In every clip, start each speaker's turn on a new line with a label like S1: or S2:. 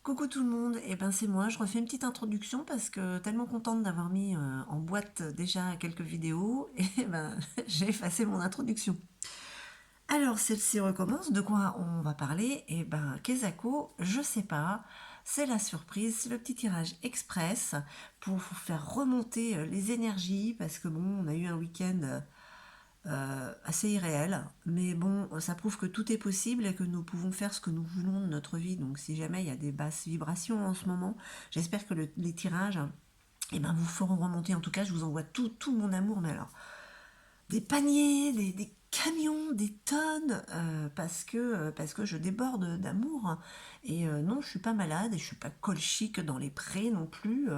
S1: Coucou tout le monde, et ben c'est moi, je refais une petite introduction parce que tellement contente d'avoir mis en boîte déjà quelques vidéos, et ben j'ai effacé mon introduction. Alors celle-ci recommence, de quoi on va parler? Et ben Kezako, je sais pas, c'est la surprise, c'est le petit tirage express pour vous faire remonter les énergies parce que bon, on a eu un week-end assez irréel, mais bon, ça prouve que tout est possible et que nous pouvons faire ce que nous voulons de notre vie. Donc si jamais il y a des basses vibrations en ce moment, j'espère que les tirages vous feront remonter. En tout cas, je vous envoie tout mon amour, mais alors, des paniers, des camions, des tonnes, parce que je déborde d'amour. Et non, je suis pas malade et je suis pas colchique dans les prés non plus.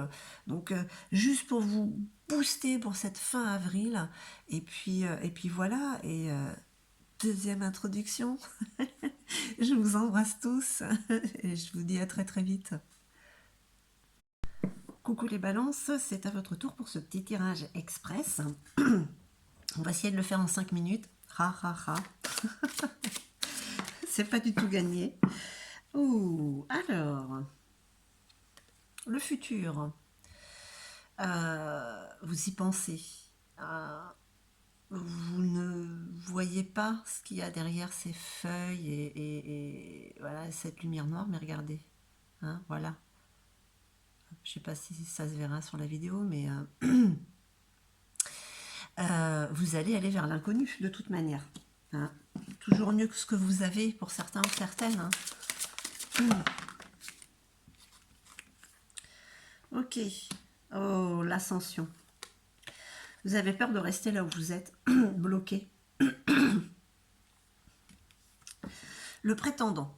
S1: Juste pour vous booster pour cette fin avril. Et puis voilà. Deuxième introduction. Je vous embrasse tous et je vous dis à très très vite. Coucou les balances, c'est à votre tour pour ce petit tirage express. On va essayer de le faire en 5 minutes. Ha ha ha. C'est pas du tout gagné. Oh, alors, le futur. Vous y pensez. Euh, vous ne voyez pas ce qu'il y a derrière ces feuilles et voilà cette lumière noire, mais regardez. Hein, voilà. Je sais pas si ça se verra sur la vidéo, mais vous allez aller vers l'inconnu de toute manière. Hein. Toujours mieux que ce que vous avez pour certains ou certaines. Hein. Ok. Oh, l'ascension. Vous avez peur de rester là où vous êtes, bloqué. Le prétendant.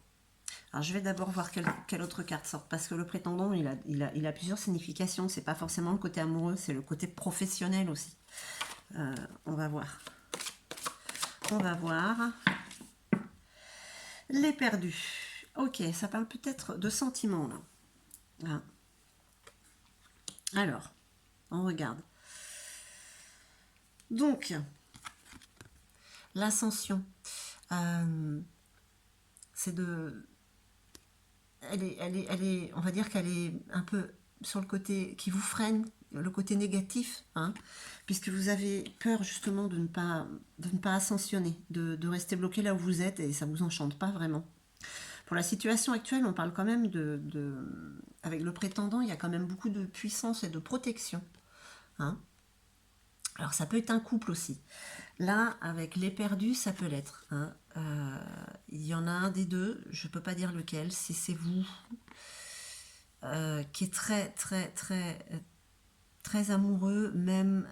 S1: Alors, je vais d'abord voir quelle autre carte sort, parce que le prétendant, il a plusieurs significations. C'est pas forcément le côté amoureux, c'est le côté professionnel aussi. On va voir. On va voir. Les perdus. Ok, ça parle peut-être de sentiments, là. Hein. Alors, on regarde. Donc, l'ascension, c'est de... on va dire qu'elle est un peu sur le côté qui vous freine, le côté négatif, hein, puisque vous avez peur justement de ne pas ascensionner, de rester bloqué là où vous êtes et ça ne vous enchante pas vraiment. Pour la situation actuelle, on parle quand même avec le prétendant, il y a quand même beaucoup de puissance et de protection. Hein. Alors ça peut être un couple aussi. Là, avec les perdus, ça peut l'être. Hein. Il y en a un des deux, je ne peux pas dire lequel, si c'est vous, qui est très amoureux, même.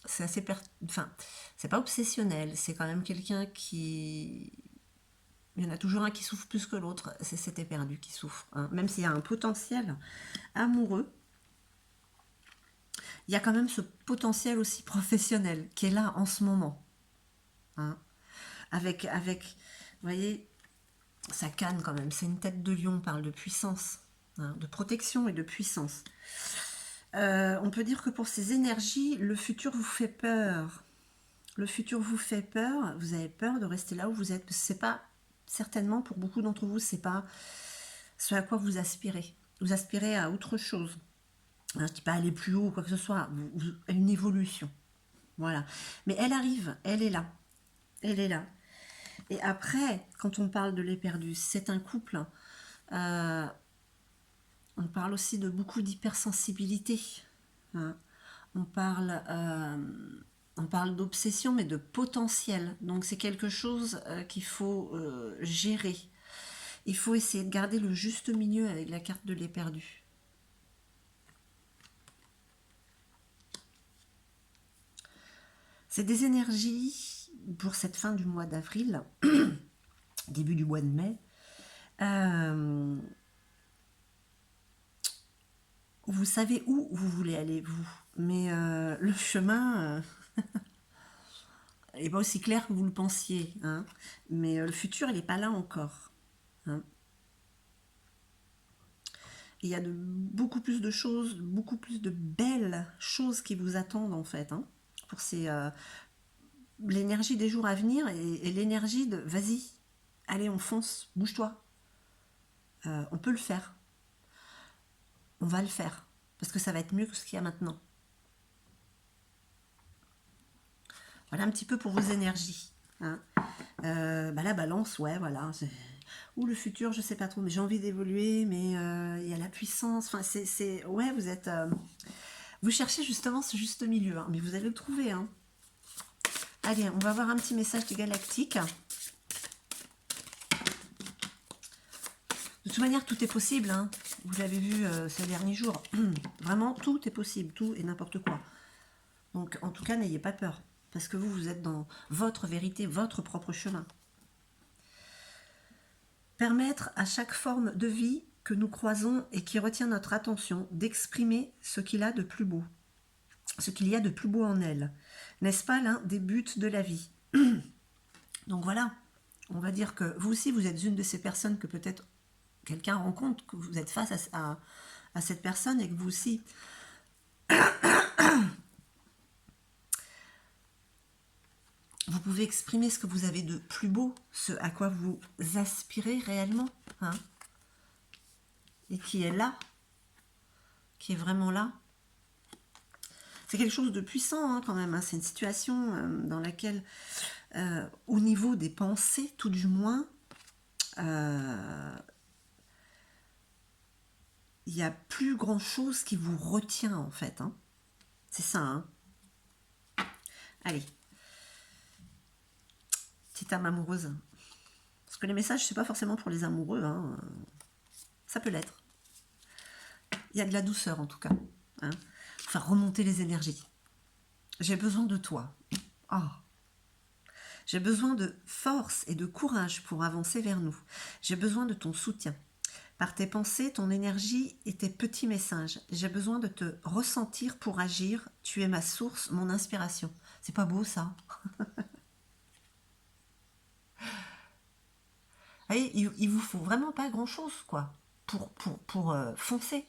S1: C'est assez. Enfin, c'est pas obsessionnel, c'est quand même quelqu'un qui. Il y en a toujours un qui souffre plus que l'autre, c'est cet éperdu qui souffre. Hein. Même s'il y a un potentiel amoureux, il y a quand même ce potentiel aussi professionnel qui est là en ce moment. Hein. Vous voyez, ça canne quand même. C'est une tête de lion, on parle de puissance, hein, de protection et de puissance. On peut dire que pour ces énergies, le futur vous fait peur. Le futur vous fait peur. Vous avez peur de rester là où vous êtes. C'est pas certainement pour beaucoup d'entre vous, c'est pas ce à quoi vous aspirez. Vous aspirez à autre chose. Je ne dis pas aller plus haut ou quoi que ce soit, à une évolution. Voilà. Mais elle arrive, elle est là. Elle est là. Et après, quand on parle de l'éperdu, c'est un couple. Euh, on parle aussi de beaucoup d'hypersensibilité. Hein. On parle, euh, on parle d'obsession, mais de potentiel. Donc c'est quelque chose qu'il faut gérer. Il faut essayer de garder le juste milieu avec la carte de l'éperdu. C'est des énergies pour cette fin du mois d'avril, début du mois de mai. Euh, vous savez où vous voulez aller, vous. Mais le chemin n'est pas aussi clair que vous le pensiez. Hein. Mais le futur, il n'est pas là encore. Hein. Il y a beaucoup plus de choses, beaucoup plus de belles choses qui vous attendent en fait. Hein, pour l'énergie des jours à venir et l'énergie de vas-y, allez, on fonce, bouge-toi. on peut le faire. On va le faire. Parce que ça va être mieux que ce qu'il y a maintenant. Voilà un petit peu pour vos énergies. Hein. La balance, ouais, voilà. Ou le futur, je sais pas trop, mais j'ai envie d'évoluer, mais il y a la puissance. Enfin, ouais, vous êtes... vous cherchez justement ce juste milieu, hein, mais vous allez le trouver. Hein. Allez, on va voir un petit message du galactique. De toute manière, tout est possible. Hein. Vous l'avez vu ces derniers jours. Vraiment, tout est possible, tout et n'importe quoi. Donc, en tout cas, n'ayez pas peur. Parce que vous êtes dans votre vérité, votre propre chemin. Permettre à chaque forme de vie que nous croisons et qui retient notre attention d'exprimer ce qu'il a de plus beau. Ce qu'il y a de plus beau en elle. N'est-ce pas l'un des buts de la vie? Donc voilà, on va dire que vous aussi, vous êtes une de ces personnes que peut-être quelqu'un rencontre, que vous êtes face à cette personne et que vous aussi... Vous pouvez exprimer ce que vous avez de plus beau, ce à quoi vous aspirez réellement, hein, et qui est là, qui est vraiment là. C'est quelque chose de puissant hein, quand même, hein. C'est une situation dans laquelle, au niveau des pensées, tout du moins, il n'y a plus grand-chose qui vous retient en fait. Hein. C'est ça. Hein. Allez. Petite âme amoureuse. Parce que les messages, c'est pas forcément pour les amoureux. Hein. Ça peut l'être. Il y a de la douceur en tout cas. Hein. Faire remonter les énergies. J'ai besoin de toi. Oh. J'ai besoin de force et de courage pour avancer vers nous. J'ai besoin de ton soutien. Par tes pensées, ton énergie et tes petits messages. J'ai besoin de te ressentir pour agir. Tu es ma source, mon inspiration. C'est pas beau ça? Allez, il vous faut vraiment pas grand chose quoi pour foncer.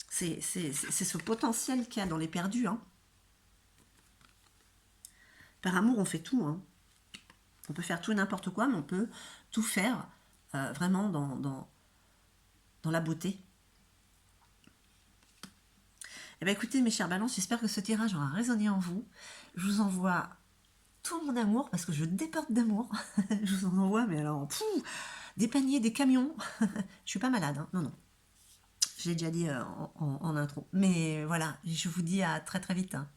S1: C'est ce potentiel qu'il y a dans les perdus. Hein. Par amour, on fait tout. Hein. On peut faire tout et n'importe quoi, mais on peut tout faire vraiment dans la beauté. Eh bien écoutez mes chers balances, j'espère que ce tirage aura résonné en vous. Je vous envoie tout mon amour, parce que je déborde d'amour. Je vous en envoie, mais alors, des paniers, des camions. Je suis pas malade, hein. Non, non. Je l'ai déjà dit en intro. Mais voilà, je vous dis à très très vite. Hein.